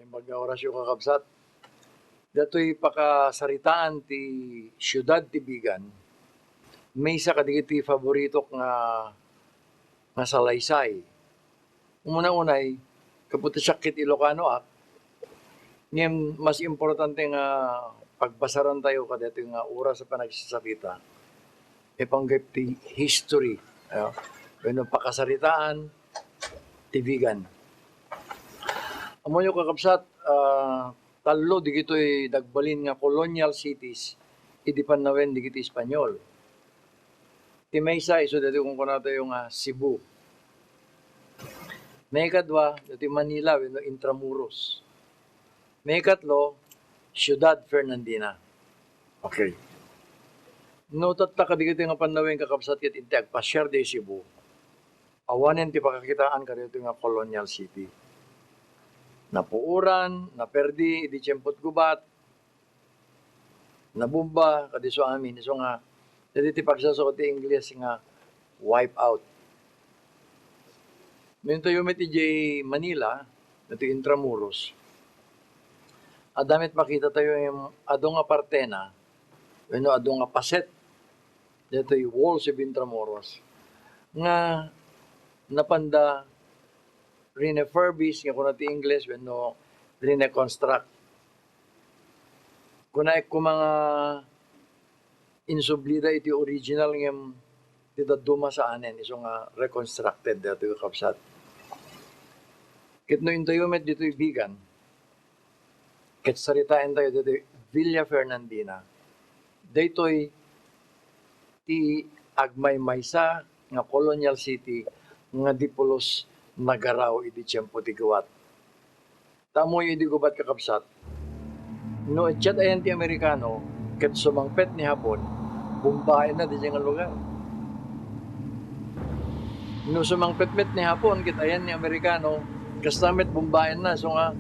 Mag-orasyon kakabsat. Dato'y pakasaritaan ti siyudad ti Bigan. Maysa kadigiti favoritok nga salaysay. Umuna-unay, kaputi sakit Ilocano ngem mas importante nga pagbasaran tayo kadito nga oras sa panagsasabita. Ipanggap ti history. Bueno, pakasaritaan ti Bigan. Amonyo kakabsat, talo digito'y dagbalin nga colonial cities idi pannawen digiti Espanyol. Ti maysa iso dati kung kunata yung Cebu. May kadwa dati Manila wenno Intramuros. May katlo Ciudad Fernandina. Okay. No tatta kadigito nga pannawen kakabsat ket inti agpasyar di Cebu. Awanen ti pakakitaan kadito nga colonial city. Napuuran, naperdi, idi tiyempot gubat, nabumba, kadiso amin. So nga, dito ti pagsasok ti English nga wipe out. Minto yung ti Manila, ito Intramuros, adamit makita tayo yung adong nga partena, adong nga paset, dito yung walls of Intramuros, nga napanda refurbish nga kuna ti English wenno reconstruct. Kuna ko mga insublida iti original ngem ti daduma sa anen iso nga reconstructed dato yung kapsat. Ket no intayo met dito Bigan. Ket saritain tayo dito Villa Fernandina. Daytoy ti agmaymaysa nga colonial city nga dipulos nagaraw iti tiyempo ti gubat. Tamoy iti gubat kakabsat. No etchat ayan ti Amerikano, ket sumangpet ni Hapon, bumbahin na di nga lugar. No sumangpet-met ni Hapon, ket ayan ni Amerikano, kastamet bumbahin na, so nga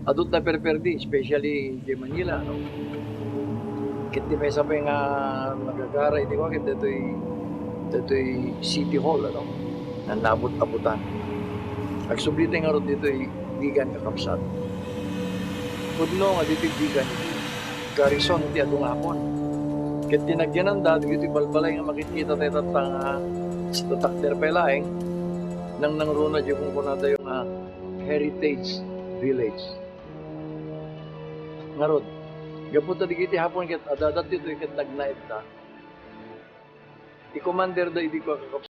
adot na perperdi, especially di Manila. No? Ket di may sabay nga nagagara, iti ko, ket dito'y City Hall, nanabot-abutan. Agsublita nga ron dito Bigan kakabsat. Pudno nga dito Bigan, garrison ti adong Hapon. Ket tinagyanan da, dito balbalay nga makikita tayo tatang sa tatakder pelaeng, nang nangruna dito kung kunata yung heritage village. Ngarod, gapunta digiti Hapon ket adadat dito ket nagnaid ta. Ti commander da idi ko kakabsat.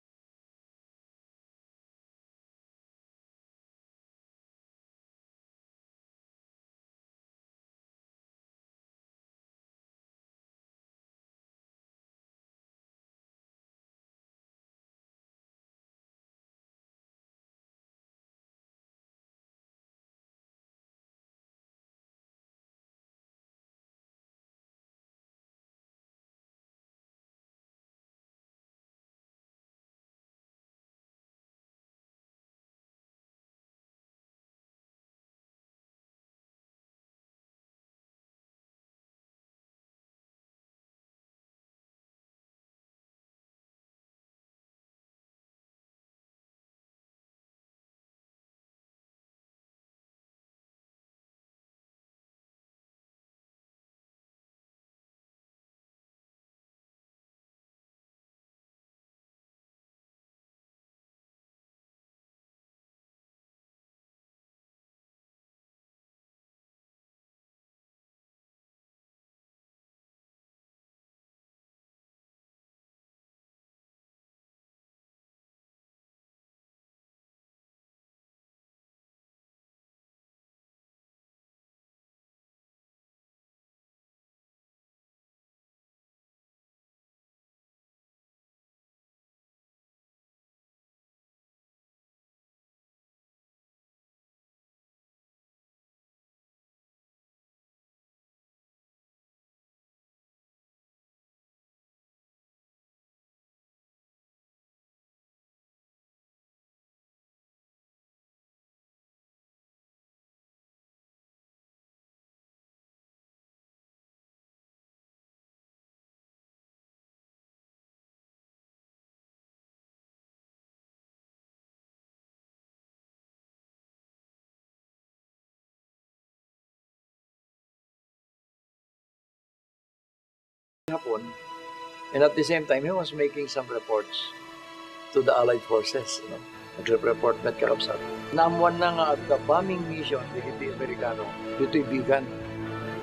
Hapon, and at the same time, he was making some reports to the Allied Forces. Nag-report met kakabsat. Naamuan na nga at the bombing mission di kiti Amerikano, dito ibigan.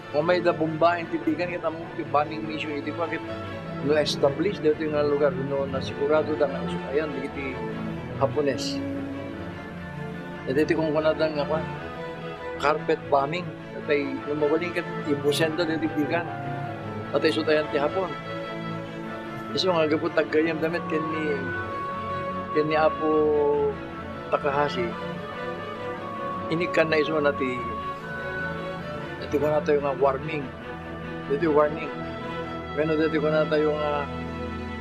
Kung may da bombahin tibigan, kita mo yung bombing mission, iti bakit no-establish dito yung lugar, no, na sigurado da nga, ayan, di kiti Hapones. E dito kung kunadang nga, carpet bombing, at ay lumawaling ka, ibusenda dito ibigan. At ay sutayan ti Hapon. Iso nga gabot taggayam damit ken ni Apo Takahashi. Inikan na iso na ti ko na tayo nga warning. Dito warning. Bueno dito ko na tayo nga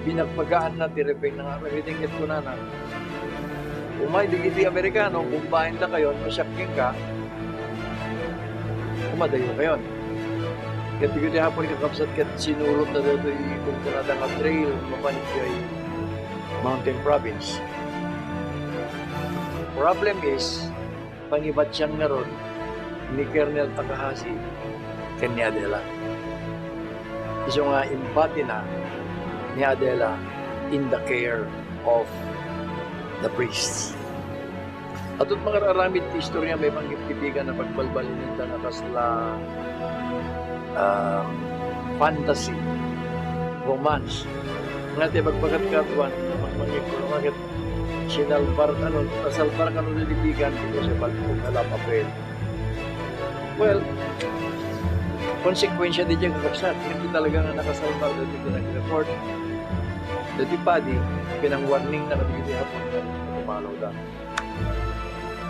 binagpagaan na ti repeng nga everything it ko na na. Umay di Amerikano, bumbahin na kayo, masakyan ka, kumadayo kayo. Kati-kati hapon kakapsat kat sinurot na dito kung kunada nga trail mapanit kay Mountain Province. Problem is, pangibat siyang naroon ni Colonel Takahashi ken ni Adela. Iso nga impati na ni Adela in the care of the priests. Atut mga raramid ti istorya may panggiptibigan na pagbalbalin nito na kasla fantasy, romance. Nga tayo magpagkat-katuan, magmangit, sinalbar asalbar ka nung lilibigan dito sa balkong kalapapel. Well, konsekwensya di dyan kakapsat. Hindi talaga nga nakasalbar dito pinag-report. Dito padi, pinang-warning na kabigiti hapon na kumalaw da.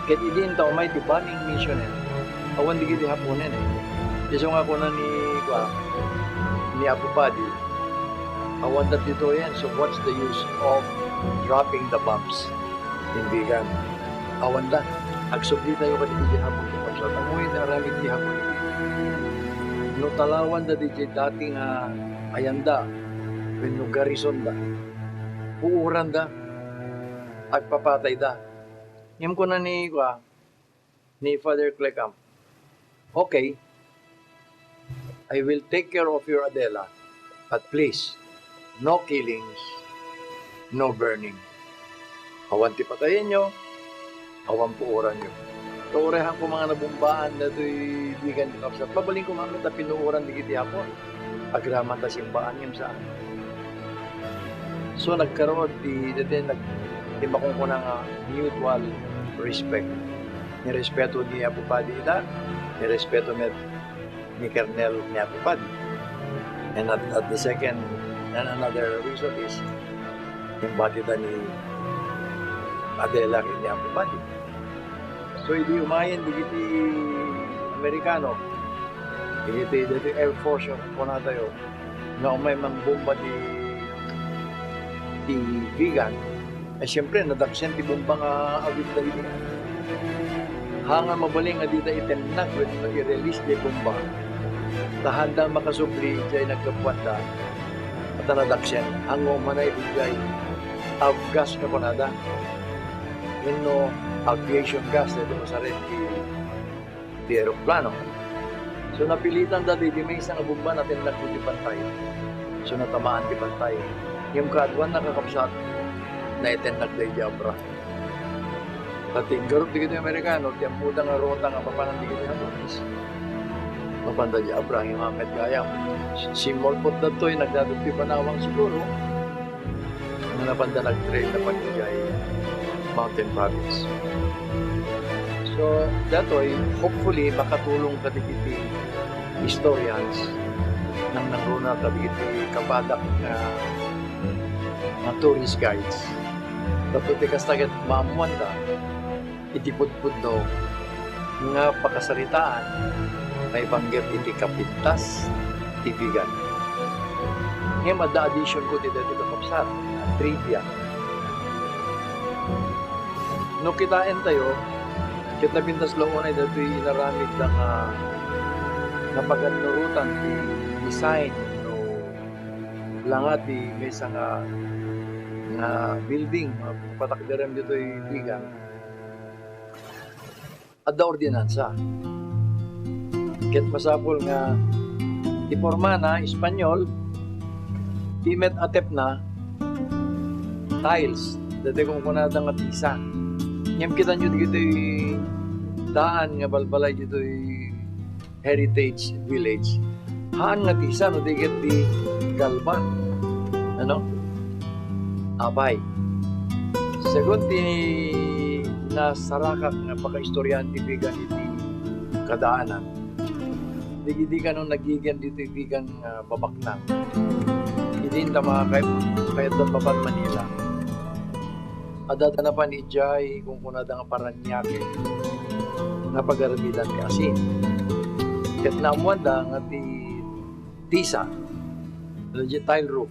Kahit idin tao may bombing mission awan di kiti haponen Iso nga ko na ni Apo Padi, awan dat dito yan. So what's the use of dropping the bombs in Bigan? Awan da. Agsubli tayo ka di hapon. So tamuhin na ramit di hapon. No talawan da di dating ayanda. When no garrison da. Uuran da. Agpapatay da. Yung ko na ni Father Clecamp. Okay. I will take care of your Adela, but please, no killings, no burning. Awan ti patayin nyo, awan puuran nyo. Kaurehan ko mga nabumbaan na ito'y bigan ni Kapsat. Pabaling ko mga pinuuran di kiti hapon. Agraman ta simbaan nyo saan. So nagkaroon di makong ko ng mutual respect. Nirespeto ni Apo Padi ida, nirespeto ni Colonel ni Apo Padi. And at the second, and another reason is embodied ni Adela ni Apo Padi. So hindi umayin digiti Amerikano, digiti Air Force yung kuna tayo na umay mang bomba di Vigan. Siyempre nadaksen ti bomba nga awit na hindi. Hanga mabaling nga dita itennak when i-release di bomba. Tahanda makasubli jay nagkapuanda at nadaksen hango manay jay gas ka panada. No aviation gas dito sa red di aeroplano. So napilitan dati di may isang bomba natin nagkuti pantay. So natamaan di pantay. Yung kaadwan nakakapsat na itennak di Jabra. Dati garup di kito yung Amerikano, di ang putang nga rota nga papanan di kito yung Hapones. Mapanda di Jabra, yung Ahmed Gayam. Simol po na to'y nagdadagti panawang siguro. Nga napanda nag-trail na panigay Mountain Province. So, dato'y hopefully makatulong kadigiti historians nang nangruna kadigiti kapadak na mga tourist guides. Dapat ikastagat maamuan da, itipudpud do, nga pakasaritaan, may banggit iti kapintas, tibigan. Ngayon, mada-addition ko dito kapsat, trivia. No kitain tayo, kita pintas launay dito inaramid na nga paganurutan di design no langat di may isang nga building patakderem dito bigan at da ordinansa ket masapol nga iporma na Espanyol Imet atep na tiles. Dati kung kunada nga tisa. Ngem kita nyo dito daan nga balbalay dito heritage village. Haan nga tisa no digit di galban. Ano? Abay. Segundo na sarakak nga pagkaistoryahan tibigan iti kadaanan. Di ka nung nagigan dito ibigan babaknang. Hindi na mga kahit doon papan Manila. Adada na pa ni Jai kung kunada nga Paranaque nga pag-aramidan ti asin. Ket naamuan da nga ti tisa, legit tile roof.